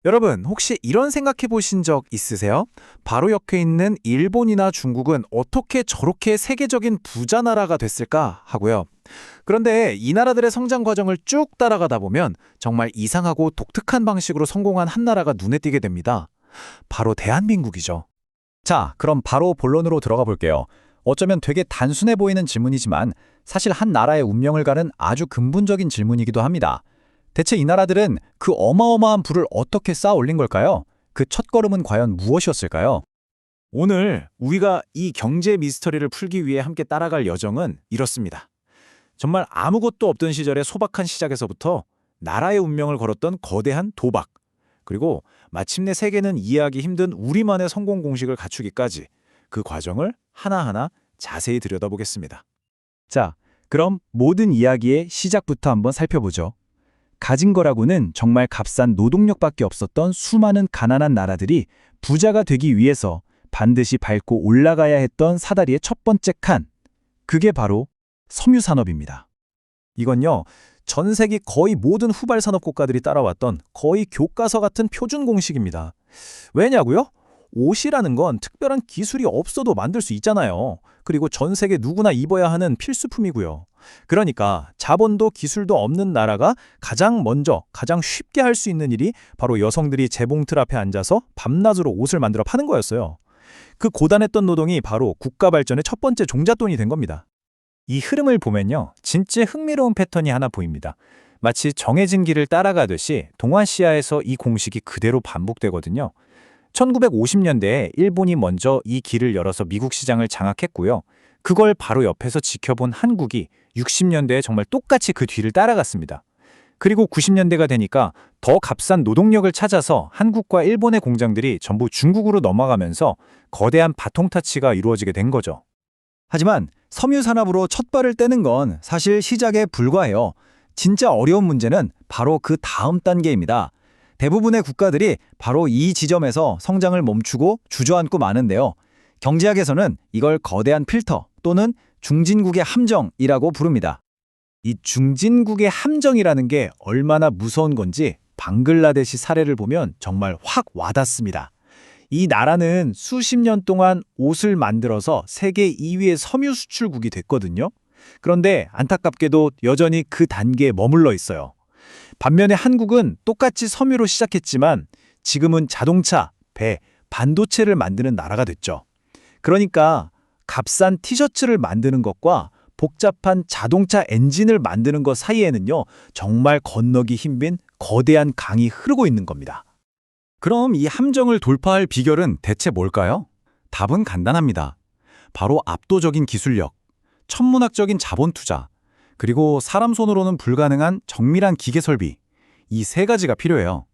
여러분, 혹시 이런 생각해 보신 적 있으세요? 바로 옆에 있는 일본이나 중국은 어떻게 저렇게 세계적인 부자 나라가 됐을까 하고요. 그런데 이 나라들의 성장 과정을 쭉 따라가다 보면 정말 이상하고 독특한 방식으로 성공한 한 나라가 눈에 띄게 됩니다. 바로 대한민국이죠. 자, 그럼 바로 본론으로 들어가 볼게요. 어쩌면 되게 단순해 보이는 질문이지만 사실 한 나라의 운명을 가른 아주 근본적인 질문이기도 합니다. 대체 이 나라들은 그 어마어마한 부를 어떻게 쌓아 올린 걸까요? 그 첫걸음은 과연 무엇이었을까요? 오늘 우리가 이 경제 미스터리를 풀기 위해 함께 따라갈 여정은 이렇습니다. 정말 아무것도 없던 시절의 소박한 시작에서부터 나라의 운명을 걸었던 거대한 도박, 그리고 마침내 세계는 이해하기 힘든 우리만의 성공 공식을 갖추기까지 그 과정을 하나하나 자세히 들여다보겠습니다. 자, 그럼 모든 이야기의 시작부터 한번 살펴보죠. 가진 거라고는 정말 값싼 노동력밖에 없었던 수많은 가난한 나라들이 부자가 되기 위해서 반드시 밟고 올라가야 했던 사다리의 첫 번째 칸. 그게 바로 섬유산업입니다. 이건요, 전 세계 거의 모든 후발 산업 국가들이 따라왔던 거의 교과서 같은 표준 공식입니다. 왜냐고요? 옷이라는 건 특별한 기술이 없어도 만들 수 있잖아요. 그리고 전 세계 누구나 입어야 하는 필수품이고요. 그러니까 자본도 기술도 없는 나라가 가장 먼저, 가장 쉽게 할 수 있는 일이 바로 여성들이 재봉틀 앞에 앉아서 밤낮으로 옷을 만들어 파는 거였어요. 그 고단했던 노동이 바로 국가 발전의 첫 번째 종잣돈이 된 겁니다. 이 흐름을 보면요, 진짜 흥미로운 패턴이 하나 보입니다. 마치 정해진 길을 따라가듯이 동아시아에서 이 공식이 그대로 반복되거든요. 1950년대에 일본이 먼저 이 길을 열어서 미국 시장을 장악했고요. 그걸 바로 옆에서 지켜본 한국이 60년대에 정말 똑같이 그 뒤를 따라갔습니다. 그리고 90년대가 되니까 더 값싼 노동력을 찾아서 한국과 일본의 공장들이 전부 중국으로 넘어가면서 거대한 바통 타치가 이루어지게 된 거죠. 하지만 섬유 산업으로 첫 발을 떼는 건 사실 시작에 불과해요. 진짜 어려운 문제는 바로 그 다음 단계입니다. 대부분의 국가들이 바로 이 지점에서 성장을 멈추고 주저앉고 마는데요. 경제학에서는 이걸 거대한 필터 또는 중진국의 함정이라고 부릅니다. 이 중진국의 함정이라는 게 얼마나 무서운 건지 방글라데시 사례를 보면 정말 확 와닿습니다. 이 나라는 수십 년 동안 옷을 만들어서 세계 2위의 섬유 수출국이 됐거든요. 그런데 안타깝게도 여전히 그 단계에 머물러 있어요. 반면에 한국은 똑같이 섬유로 시작했지만 지금은 자동차, 배, 반도체를 만드는 나라가 됐죠. 그러니까 값싼 티셔츠를 만드는 것과 복잡한 자동차 엔진을 만드는 것 사이에는요, 정말 건너기 힘든 거대한 강이 흐르고 있는 겁니다. 그럼 이 함정을 돌파할 비결은 대체 뭘까요? 답은 간단합니다. 바로 압도적인 기술력, 천문학적인 자본 투자, 그리고 사람 손으로는 불가능한 정밀한 기계 설비, 이 세 가지가 필요해요.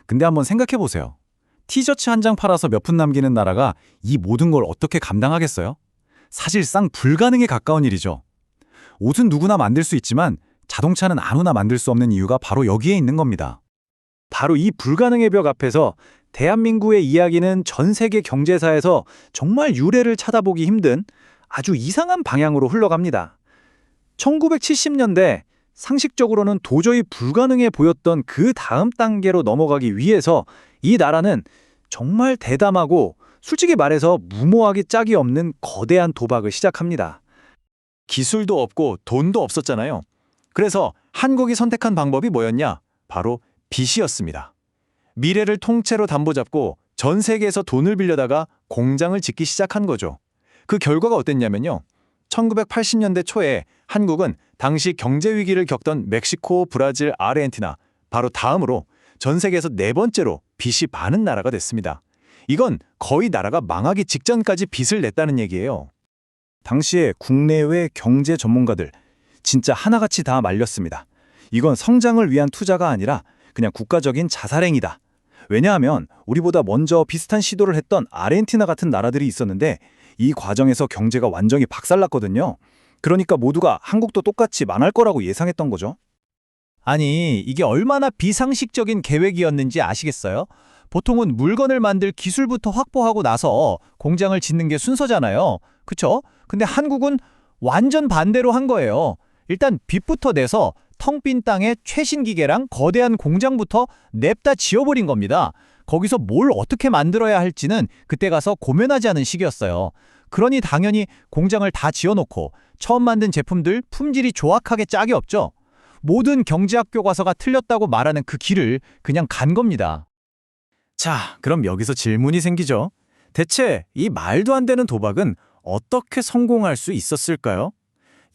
근데 한번 생각해 보세요. 티셔츠 한 장 팔아서 몇 푼 남기는 나라가 이 모든 걸 어떻게 감당하겠어요? 사실상 불가능에 가까운 일이죠. 옷은 누구나 만들 수 있지만 자동차는 아무나 만들 수 없는 이유가 바로 여기에 있는 겁니다. 바로 이 불가능의 벽 앞에서 대한민국의 이야기는 전 세계 경제사에서 정말 유례를 찾아보기 힘든 아주 이상한 방향으로 흘러갑니다. 1970년대 상식적으로는 도저히 불가능해 보였던 그 다음 단계로 넘어가기 위해서 이 나라는 정말 대담하고 솔직히 말해서 무모하기 짝이 없는 거대한 도박을 시작합니다. 기술도 없고 돈도 없었잖아요. 그래서 한국이 선택한 방법이 뭐였냐? 바로 빚이었습니다. 미래를 통째로 담보 잡고 전 세계에서 돈을 빌려다가 공장을 짓기 시작한 거죠. 그 결과가 어땠냐면요. 1980년대 초에 한국은 당시 경제 위기를 겪던 멕시코, 브라질, 아르헨티나 바로 다음으로 전 세계에서 네 번째로 빚이 많은 나라가 됐습니다. 이건 거의 나라가 망하기 직전까지 빚을 냈다는 얘기예요. 당시에 국내외 경제 전문가들 진짜 하나같이 다 말렸습니다. 이건 성장을 위한 투자가 아니라 그냥 국가적인 자살행위다. 왜냐하면 우리보다 먼저 비슷한 시도를 했던 아르헨티나 같은 나라들이 있었는데 이 과정에서 경제가 완전히 박살났거든요. 그러니까 모두가 한국도 똑같이 망할 거라고 예상했던 거죠. 아니, 이게 얼마나 비상식적인 계획이었는지 아시겠어요? 보통은 물건을 만들 기술부터 확보하고 나서 공장을 짓는 게 순서잖아요. 그쵸? 근데 한국은 완전 반대로 한 거예요. 일단 빚부터 내서 텅 빈 땅에 최신 기계랑 거대한 공장부터 냅다 지어버린 겁니다. 거기서 뭘 어떻게 만들어야 할지는 그때 가서 고민하지 않은 시기였어요. 그러니 당연히 공장을 다 지어놓고 처음 만든 제품들 품질이 조악하게 짝이 없죠. 모든 경제학 교과서가 틀렸다고 말하는 그 길을 그냥 간 겁니다. 자, 그럼 여기서 질문이 생기죠. 대체 이 말도 안 되는 도박은 어떻게 성공할 수 있었을까요?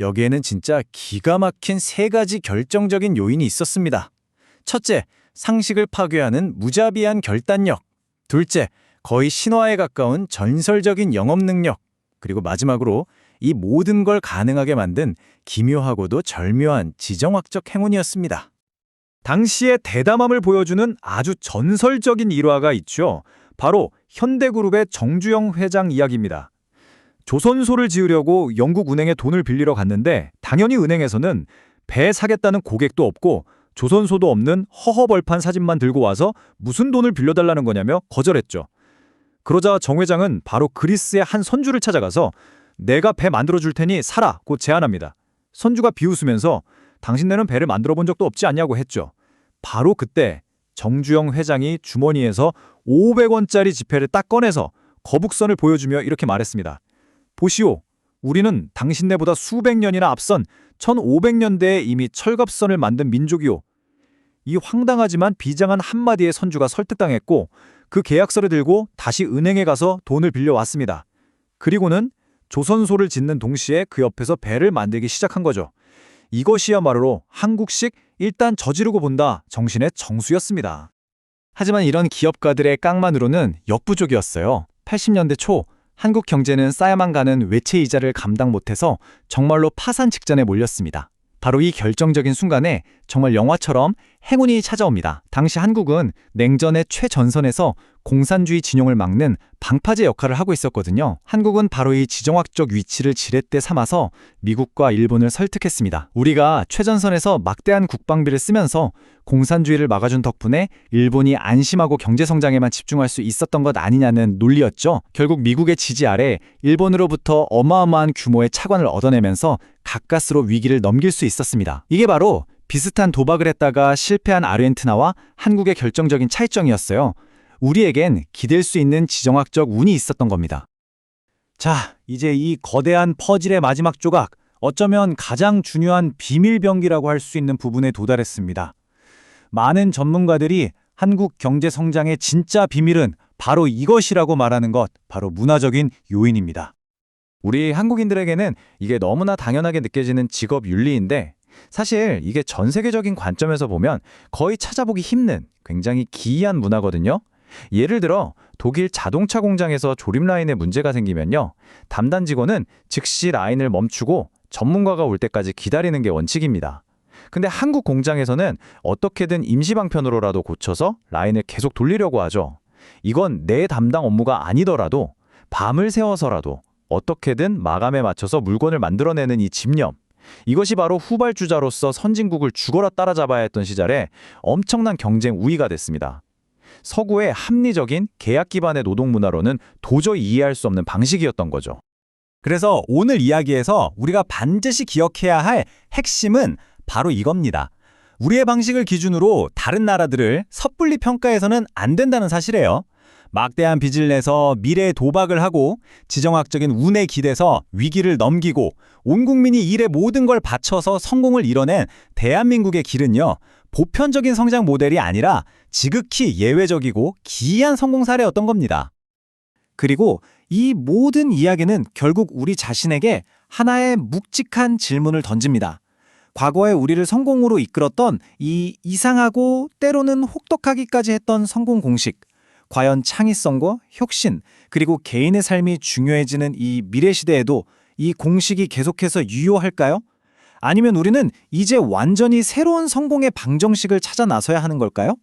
여기에는 진짜 기가 막힌 세 가지 결정적인 요인이 있었습니다. 첫째, 상식을 파괴하는 무자비한 결단력. 둘째, 거의 신화에 가까운 전설적인 영업 능력. 그리고 마지막으로 이 모든 걸 가능하게 만든 기묘하고도 절묘한 지정학적 행운이었습니다. 당시의 대담함을 보여주는 아주 전설적인 일화가 있죠. 바로 현대그룹의 정주영 회장 이야기입니다. 조선소를 지으려고 영국 은행에 돈을 빌리러 갔는데 당연히 은행에서는 배 사겠다는 고객도 없고 조선소도 없는 허허벌판 사진만 들고 와서 무슨 돈을 빌려달라는 거냐며 거절했죠. 그러자 정 회장은 바로 그리스의 한 선주를 찾아가서 내가 배 만들어줄 테니 사라고 제안합니다. 선주가 비웃으면서 당신네는 배를 만들어 본 적도 없지 않냐고 했죠. 바로 그때 정주영 회장이 주머니에서 500원짜리 지폐를 딱 꺼내서 거북선을 보여주며 이렇게 말했습니다. 보시오, 우리는 당신네보다 수백 년이나 앞선 1500년대에 이미 철갑선을 만든 민족이오. 이 황당하지만 비장한 한마디에 선주가 설득당했고 그 계약서를 들고 다시 은행에 가서 돈을 빌려왔습니다. 그리고는 조선소를 짓는 동시에 그 옆에서 배를 만들기 시작한 거죠. 이것이야말로 한국식 일단 저지르고 본다 정신의 정수였습니다. 하지만 이런 기업가들의 깡만으로는 역부족이었어요. 80년대 초 한국 경제는 쌓여만 가는 외채 이자를 감당 못해서 정말로 파산 직전에 몰렸습니다. 바로 이 결정적인 순간에 정말 영화처럼 행운이 찾아옵니다. 당시 한국은 냉전의 최전선에서 공산주의 진용을 막는 방파제 역할을 하고 있었거든요. 한국은 바로 이 지정학적 위치를 지렛대 삼아서 미국과 일본을 설득했습니다. 우리가 최전선에서 막대한 국방비를 쓰면서 공산주의를 막아준 덕분에 일본이 안심하고 경제성장에만 집중할 수 있었던 것 아니냐는 논리였죠. 결국 미국의 지지 아래 일본으로부터 어마어마한 규모의 차관을 얻어내면서 가까스로 위기를 넘길 수 있었습니다. 이게 바로 비슷한 도박을 했다가 실패한 아르헨티나와 한국의 결정적인 차이점이었어요. 우리에겐 기댈 수 있는 지정학적 운이 있었던 겁니다. 자, 이제 이 거대한 퍼즐의 마지막 조각, 어쩌면 가장 중요한 비밀병기라고 할 수 있는 부분에 도달했습니다. 많은 전문가들이 한국 경제 성장의 진짜 비밀은 바로 이것이라고 말하는 것, 바로 문화적인 요인입니다. 우리 한국인들에게는 이게 너무나 당연하게 느껴지는 직업 윤리인데 사실 이게 전 세계적인 관점에서 보면 거의 찾아보기 힘든 굉장히 기이한 문화거든요. 예를 들어 독일 자동차 공장에서 조립 라인에 문제가 생기면요. 담당 직원은 즉시 라인을 멈추고 전문가가 올 때까지 기다리는 게 원칙입니다. 근데 한국 공장에서는 어떻게든 임시방편으로라도 고쳐서 라인을 계속 돌리려고 하죠. 이건 내 담당 업무가 아니더라도 밤을 새워서라도 어떻게든 마감에 맞춰서 물건을 만들어내는 이 집념. 이것이 바로 후발주자로서 선진국을 죽어라 따라잡아야 했던 시절에 엄청난 경쟁 우위가 됐습니다. 서구의 합리적인 계약 기반의 노동 문화로는 도저히 이해할 수 없는 방식이었던 거죠. 그래서 오늘 이야기에서 우리가 반드시 기억해야 할 핵심은 바로 이겁니다. 우리의 방식을 기준으로 다른 나라들을 섣불리 평가해서는 안 된다는 사실이에요. 막대한 빚을 내서 미래에 도박을 하고 지정학적인 운에 기대서 위기를 넘기고 온 국민이 일에 모든 걸 바쳐서 성공을 이뤄낸 대한민국의 길은요. 보편적인 성장 모델이 아니라 지극히 예외적이고 기이한 성공 사례였던 겁니다. 그리고 이 모든 이야기는 결국 우리 자신에게 하나의 묵직한 질문을 던집니다. 과거에 우리를 성공으로 이끌었던 이 이상하고 때로는 혹독하기까지 했던 성공 공식, 과연 창의성과 혁신, 그리고 개인의 삶이 중요해지는 이 미래 시대에도 이 공식이 계속해서 유효할까요? 아니면 우리는 이제 완전히 새로운 성공의 방정식을 찾아 나서야 하는 걸까요?